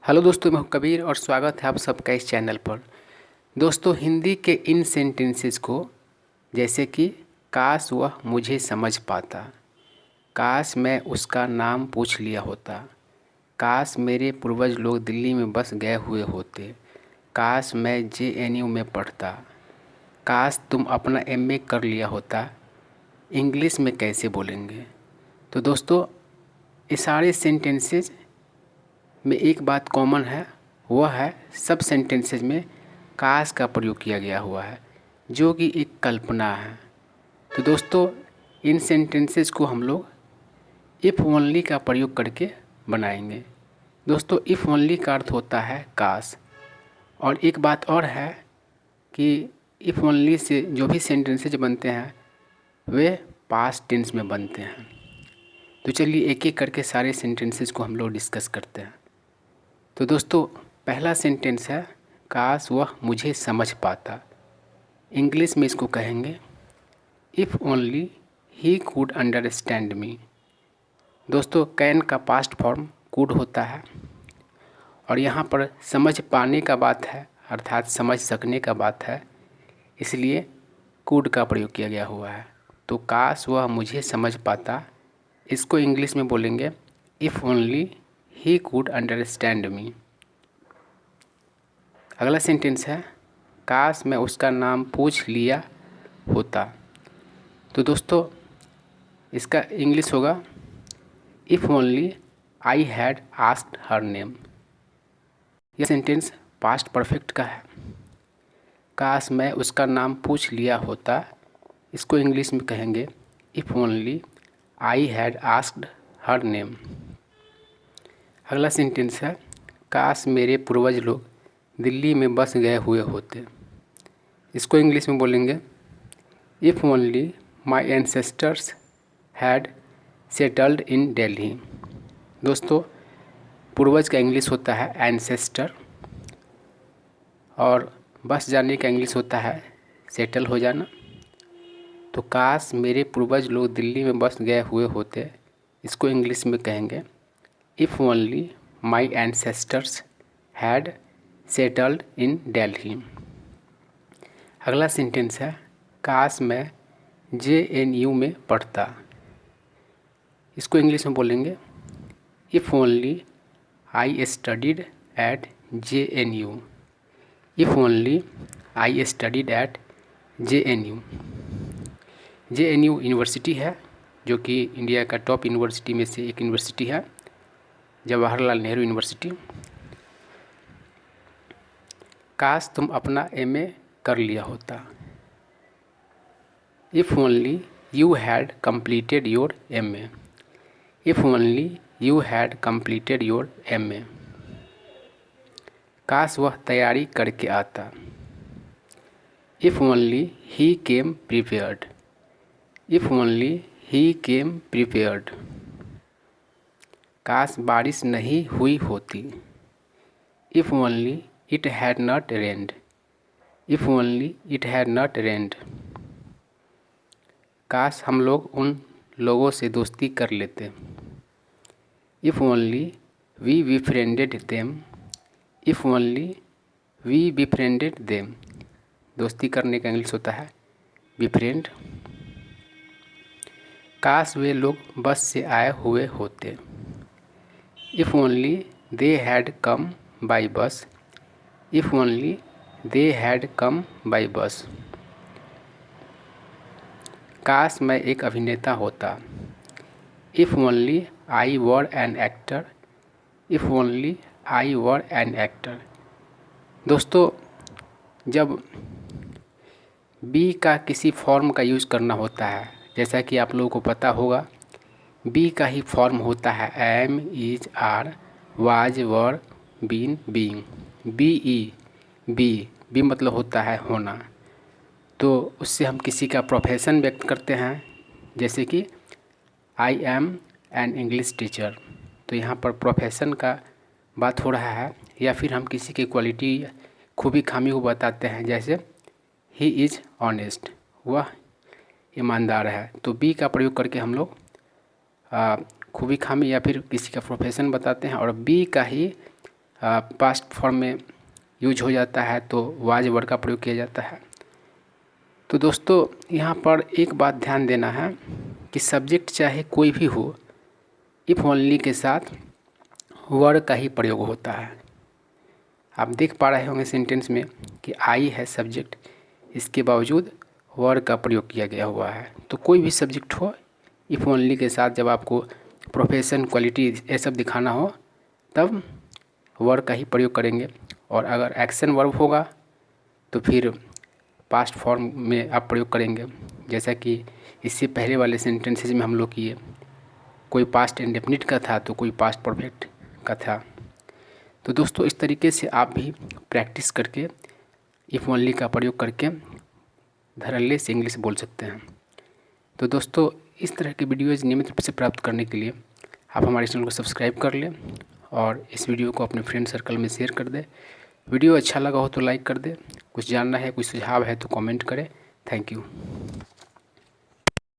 Hello दोस्तों, मैं हूं कबीर और स्वागत है आप सबका इस चैनल पर। दोस्तों, हिंदी के इन सेंटेंसेस को जैसे कि काश वह मुझे समझ पाता, काश मैं उसका नाम पूछ लिया होता, काश मेरे पूर्वज लोग दिल्ली में बस गए हुए होते, काश मैं JNU में पढ़ता, काश तुम अपना MA कर लिया होता, इंग्लिश में कैसे बोलेंगे। तो दोस्तों, ये सारे सेंटेंसेस में एक बात कॉमन है, वह है सब सेंटेंसेज में काश का प्रयोग किया गया हुआ है, जो कि एक कल्पना है। तो दोस्तों, इन सेंटेंसेस को हम लोग इफ़ ओनली का प्रयोग करके बनाएंगे। दोस्तों, इफ़ ओनली का अर्थ होता है काश। और एक बात और है कि इफ़ ओनली से जो भी सेंटेंसेज बनते हैं वे पास्ट टेंस में बनते हैं। तो चलिए एक एक करके सारे सेंटेंसेस को हम लोग डिस्कस करते हैं। तो दोस्तों, पहला सेंटेंस है काश वह मुझे समझ पाता। इंग्लिश में इसको कहेंगे if only he could understand me. दोस्तों, कैन का पास्ट फॉर्म कुड होता है और यहाँ पर समझ पाने का बात है, अर्थात समझ सकने का बात है, इसलिए कुड का प्रयोग किया गया हुआ है। तो काश वह मुझे समझ पाता, इसको इंग्लिश में बोलेंगे if only he could understand me. अगला सेंटेंस है काश मैं उसका नाम पूछ लिया होता। तो दोस्तों, इसका इंग्लिश होगा if only I had asked her name. यह सेंटेंस पास्ट परफेक्ट का है। काश मैं उसका नाम पूछ लिया होता, इसको इंग्लिश में कहेंगे if only I had asked her name. अगला सेंटेंस है काश मेरे पूर्वज लोग दिल्ली में बस गए हुए होते। इसको इंग्लिश में बोलेंगे if only my ancestors had settled in Delhi. दोस्तों, पूर्वज का इंग्लिश होता है एंसेस्टर और बस जाने का इंग्लिश होता है सेटल हो जाना। तो काश मेरे पूर्वज लोग दिल्ली में बस गए हुए होते, इसको इंग्लिश में कहेंगे if only my ancestors had settled in Delhi. अगला सेंटेंस है काश मैं JNU में पढ़ता। इसको इंग्लिश में बोलेंगे if only I studied at JNU। If only I studied at JNU। JNU university है जो कि इंडिया का टॉप यूनिवर्सिटी में से एक यूनिवर्सिटी है, जवाहरलाल नेहरू यूनिवर्सिटी। काश तुम अपना MA कर लिया होता। If only you had completed your MA। If only you had completed your MA। काश वह तैयारी करके आता। If only he came prepared. If only he came prepared. काश बारिश नहीं हुई होती। If only it had not rained. If only it had not rained. काश हम लोग उन लोगों से दोस्ती कर लेते। If only we befriended them. If only we befriended them. दोस्ती करने का इंग्लिश होता है बिफ्रेंड। काश वे लोग बस से आए हुए होते। If only they had come by bus. If only they had come by bus. काश मैं एक अभिनेता होता। If only I were an actor. If only I were an actor. दोस्तों, जब बी का किसी फॉर्म का यूज़ करना होता है, जैसा कि आप लोगों को पता होगा, बी का ही फॉर्म होता है am, is, are, was, were, been, being. Be मतलब होता है होना। तो उससे हम किसी का प्रोफेशन व्यक्त करते हैं, जैसे कि I am an English teacher. तो यहाँ पर प्रोफेशन का बात हो रहा है, या फिर हम किसी की क्वालिटी खूबी खामी को बताते हैं, जैसे ही इज़ ऑनेस्ट, वह ईमानदार है। तो बी का प्रयोग करके हम लोग खूबी खामी या फिर किसी का प्रोफेशन बताते हैं, और बी का ही पास्ट फॉर्म में यूज हो जाता है तो वाज वर्ड का प्रयोग किया जाता है। तो दोस्तों यहाँ पर एक बात ध्यान देना है कि सब्जेक्ट चाहे कोई भी हो, इफ़ ओनली के साथ वर्ड का ही प्रयोग होता है। आप देख पा रहे होंगे सेंटेंस में कि आई है सब्जेक्ट, इसके बावजूद वर्ड का प्रयोग किया गया हुआ है। तो कोई भी सब्जेक्ट हो, इफ़ ओनली के साथ जब आपको प्रोफेशन, क्वालिटी ये सब दिखाना हो तब वर्ड का ही प्रयोग करेंगे। और अगर एक्शन वर्ब होगा तो फिर पास्ट फॉर्म में आप प्रयोग करेंगे। जैसा कि इससे पहले वाले सेंटेंसेज में हम लोग किए, कोई पास्ट इंडेफिनिट का था तो कोई पास्ट परफेक्ट का था। तो दोस्तों इस तरीके से आप भी प्रैक्टिस करके इफ़ ओनली का प्रयोग करके धड़ल्ले से इंग्लिश बोल सकते हैं। तो दोस्तों इस तरह के वीडियोज़ नियमित रूप से प्राप्त करने के लिए आप हमारे चैनल को सब्सक्राइब कर लें और इस वीडियो को अपने फ्रेंड सर्कल में शेयर कर दें। वीडियो अच्छा लगा हो तो लाइक कर दें। कुछ जानना है, कोई सुझाव है तो कमेंट करें। Thank you.